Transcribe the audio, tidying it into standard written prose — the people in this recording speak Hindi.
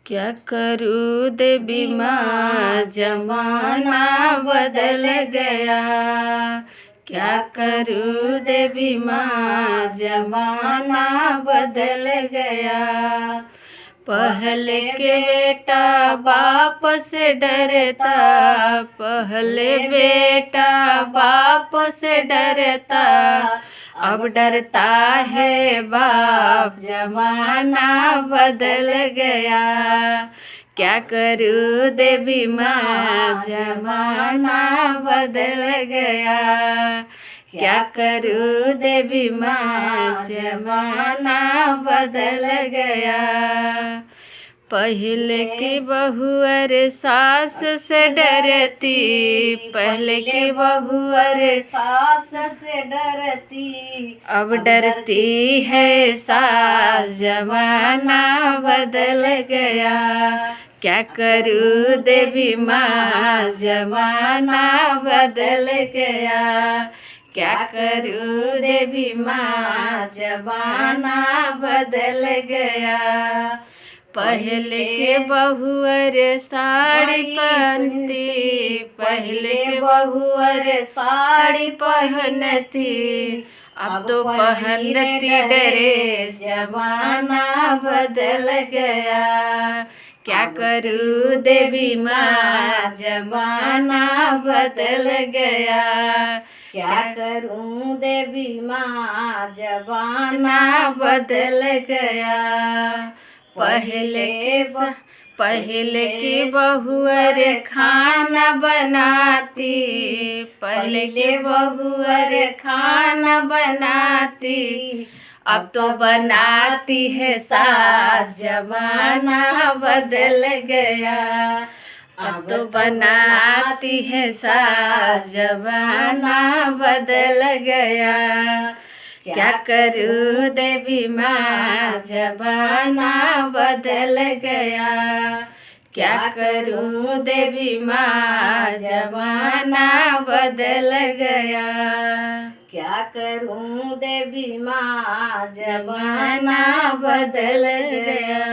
क्या करूँ देवी माँ, जमाना बदल गया। क्या करूँ देवी माँ, जमाना बदल गया। पहले के बेटा बाप से डरता, पहले बेटा बाप से डरता, अब डरता है बाप, जमाना बदल गया। क्या करूँ देवी माँ, जमाना बदल गया। क्या करूँ देवी माँ, जमाना बदल गया। पहले की बहू अरे सास से डरती, पहले की बहू अरे सास से डरती, अब डरती है सास, जमाना बदल गया। क्या करूँ देवी माँ, जमाना बदल गया। क्या करूँ देवी माँ, जमाना बदल गया। पहले के बहू अरे साड़ी पहनती, पहले के बहू अरे साड़ी पहनती, अब तो पहनती डरे, जमाना बदल गया। क्या करूँ देवी माँ, जमाना बदल गया। क्या करूँ देवी माँ, जमाना बदल गया। पहले की बहू अरे खाना बनाती, पहले के बहू अरे खाना बनाती, अब तो बनाती है सास, जमाना बदल गया। अब तो बनाती है सास, जमाना बदल गया। क्या करूँ देवी माँ, जमाना बदल गया। क्या करूँ देवी माँ, जमाना बदल गया। क्या करूँ देवी माँ, जमाना बदल गया।